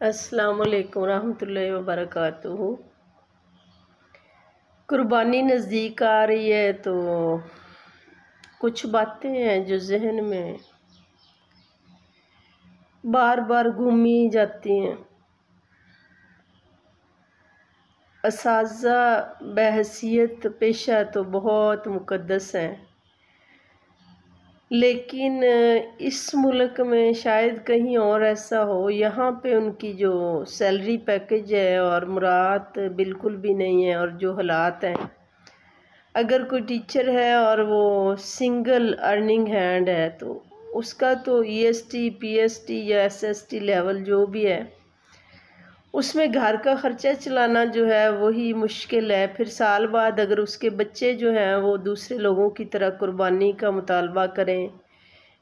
अस्सलाम वालेकुम रहमतुल्लाहि व बरकातुहू। कुर्बानी नज़दीक आ रही है तो कुछ बातें हैं जो जहन में बार बार घूमी जाती हैं। असाज़ा बहैसियत पेशा तो बहुत मुक़द्दस हैं, लेकिन इस मुल्क में शायद कहीं और ऐसा हो, यहाँ पे उनकी जो सैलरी पैकेज है और मुराद बिल्कुल भी नहीं है। और जो हालात हैं, अगर कोई टीचर है और वो सिंगल अर्निंग हैंड है तो उसका तो EST PST या SST लेवल जो भी है, उसमें घर का ख़र्चा चलाना जो है वही मुश्किल है। फिर साल बाद अगर उसके बच्चे जो हैं वो दूसरे लोगों की तरह कुर्बानी का मुतालबा करें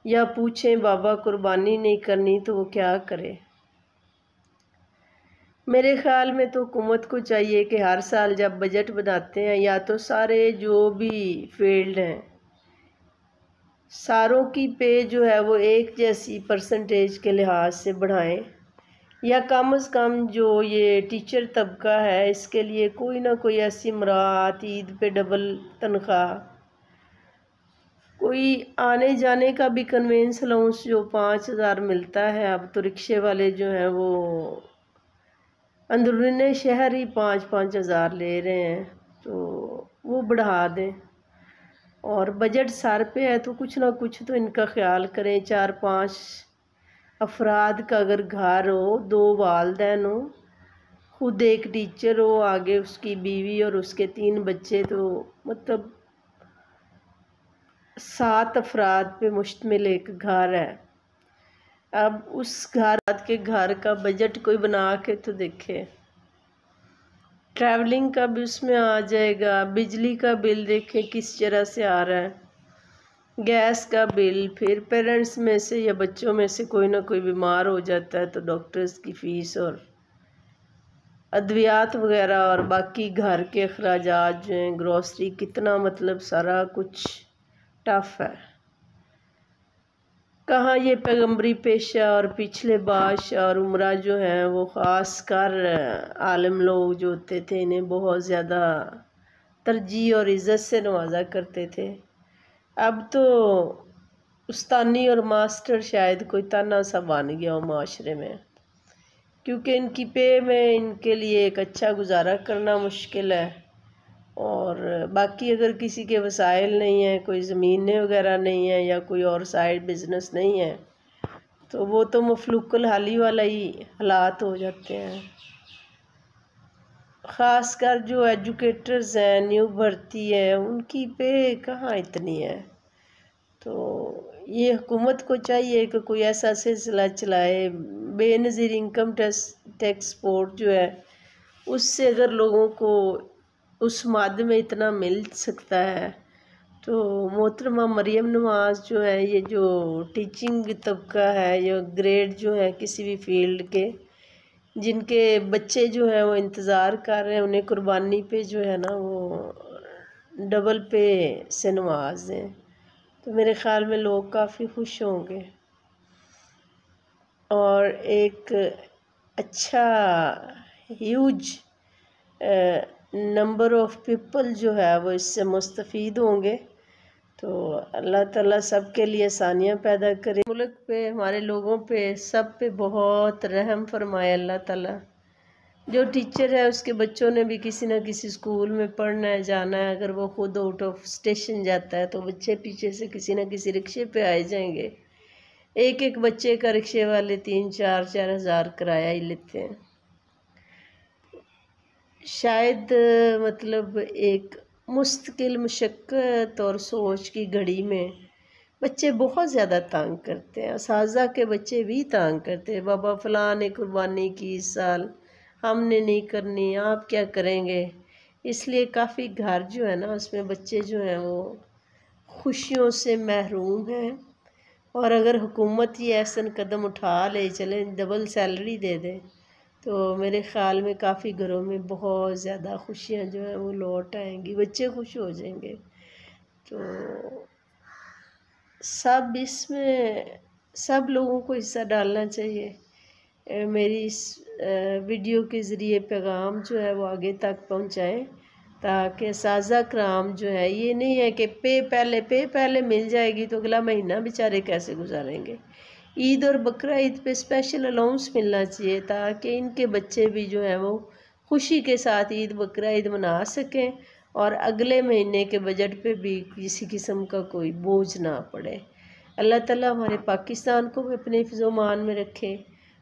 या पूछें बाबा कुर्बानी नहीं करनी, तो वो क्या करे। मेरे ख़्याल में तो हुकूमत को चाहिए कि हर साल जब बजट बनाते हैं, या तो सारे जो भी फील्ड हैं सारों की पे जो है वो एक जैसी परसेंटेज के लिहाज से बढ़ाएं, या कम से कम जो ये टीचर तबका है इसके लिए कोई ना कोई ऐसी मुराद, ईद पे डबल तनख्वाह, कोई आने जाने का भी कन्वेंस अलाउंस जो 5,000 मिलता है। अब तो रिक्शे वाले जो हैं वो अंदरूनी शहर ही 5-5 हज़ार ले रहे हैं, तो वो बढ़ा दें। और बजट सर पे है तो कुछ ना कुछ तो इनका ख्याल करें। 4-5 अफराद का अगर घर हो, 2 वालिदैन हो, खुद एक टीचर हो, आगे उसकी बीवी और उसके 3 बच्चे, तो मतलब 7 अफराद पे मुश्तमिल एक घर है। अब उस घर का बजट कोई बना के तो देखे। ट्रैवलिंग का भी उसमें आ जाएगा, बिजली का बिल देखें किस तरह से आ रहा है, गैस का बिल, फिर पेरेंट्स में से या बच्चों में से कोई ना कोई बीमार हो जाता है तो डॉक्टर्स की फ़ीस और अद्वियात वगैरह और बाकी घर के अखराजात जो हैं, ग्रॉसरी, कितना मतलब सारा कुछ टफ है। कहाँ ये पैगम्बरी पेशा और पिछले बादशाह और उमरा जो हैं वो ख़ास कर आलिम लोग जो होते थे इन्हें बहुत ज़्यादा तरजीह और इज़्ज़त से नवाजा करते थे। अब तो उस्तानी और मास्टर शायद कोई ताना सा बन गया हो माशरे में, क्योंकि इनकी पे में इनके लिए एक अच्छा गुजारा करना मुश्किल है। और बाकी अगर किसी के वसाइल नहीं है, कोई ज़मीनें वगैरह नहीं है या कोई और साइड बिज़नेस नहीं है, तो वो तो मफलूकुल हाली वाला ही हालात हो जाते हैं। ख़ास कर जो एजुकेटर्स हैं, न्यू भर्ती है, उनकी पे कहाँ इतनी है। तो ये हुकूमत को चाहिए कि कोई ऐसा सिलसिला चलाए, बेनज़ीर इनकम टैक्स बोर्ड जो है उससे अगर लोगों को उस माद में इतना मिल सकता है तो मोहतरमा मरियम नवाज़ जो है, ये जो टीचिंग तबका है या ग्रेड जो है किसी भी फील्ड के, जिनके बच्चे जो हैं वो इंतज़ार कर रहे हैं, उन्हें कुर्बानी पे जो है ना वो डबल पे से नवाज दें, तो मेरे ख़्याल में लोग काफ़ी खुश होंगे। और एक अच्छा ह्यूज नंबर ऑफ़ पीपल जो है वो इससे मुस्तफ़ीद होंगे। तो अल्लाह ताला सब के लिए आसानियाँ पैदा करे, मुल्क पे, हमारे लोगों पे, सब पे बहुत रहम फरमाए अल्लाह ताला। जो टीचर है उसके बच्चों ने भी किसी न किसी स्कूल में पढ़ना है, जाना है, अगर वो खुद आउट ऑफ स्टेशन जाता है तो बच्चे पीछे से किसी न किसी रिक्शे पे आए जाएंगे। एक एक बच्चे का रिक्शे वाले 3-4 हज़ार किराया ही लेते हैं। शायद मतलब एक मुस्तकिल मुशक्क़त और सोच की घड़ी में बच्चे बहुत ज़्यादा तंग करते हैं, असाज़ा के बच्चे भी तंग करते हैं। बाबा फ़लाँ ने कुर्बानी की इस साल, हमने नहीं करनी, आप क्या करेंगे। इसलिए काफ़ी घर जो है ना उसमें बच्चे जो हैं वो खुशियों से महरूम हैं। और अगर हुकूमत ये ऐसा कदम उठा ले, चले डबल सैलरी दे दे, तो मेरे ख़्याल में काफ़ी घरों में बहुत ज़्यादा खुशियाँ जो हैं वो लौट आएंगी, बच्चे खुश हो जाएंगे। तो सब इसमें सब लोगों को हिस्सा डालना चाहिए। میری اس ویڈیو کے ذریعے پیغام جو ہے وہ آگے تک پہنچائیں، تاکہ اساتذہ کرام جو ہے یہ نہیں ہے کہ پے پہلے مل جائے گی تو اگلا مہینہ بیچارے کیسے گزاریں گے۔ عید اور بقرہ عید پہ اسپیشل الاؤنس ملنا چاہیے تاکہ ان کے بچے بھی جو ہیں وہ خوشی کے ساتھ عید بقرہ عید منا سکیں اور اگلے مہینے کے بجٹ پہ بھی کسی قسم کا کوئی بوجھ نہ پڑے۔ اللہ تعالیٰ ہمارے پاکستان کو بھی اپنے حفظ و امان میں رکھے،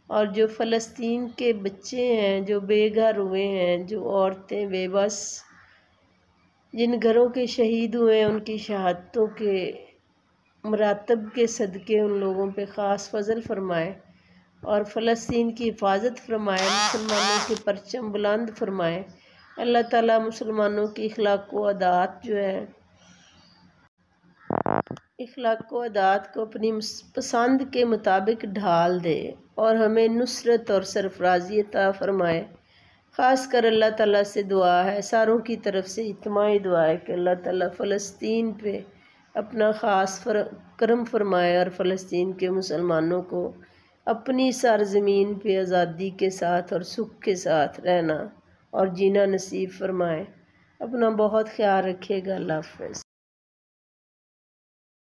اور جو فلسطین کے بچے ہیں جو بے گھر ہوئے ہیں، جو عورتیں بے بس، جن گھروں کے شہید ہوئے ہیں، ان کی شہادتوں کے مراتب کے صدقے ان لوگوں پہ خاص فضل فرمائے اور فلسطین کی حفاظت فرمائے، مسلمانوں کے پرچم بلند فرمائے۔ اللہ تعالیٰ مسلمانوں کی اخلاق و عادات کو اپنی پسند کے مطابق ڈھال دے اور ہمیں نصرت اور سرفرازی عطا فرمائے۔ خاص کر اللہ تعالیٰ سے دعا ہے، ساروں کی طرف سے اجتماعی دعا ہے کہ اللہ تعالیٰ فلسطین پہ اپنا خاص کرم فرمائے اور فلسطین کے مسلمانوں کو اپنی سرزمین پہ آزادی کے ساتھ اور سکھ کے ساتھ رہنا اور جینا نصیب فرمائے۔ اپنا بہت خیال رکھیے گا۔ اللہ حافظ۔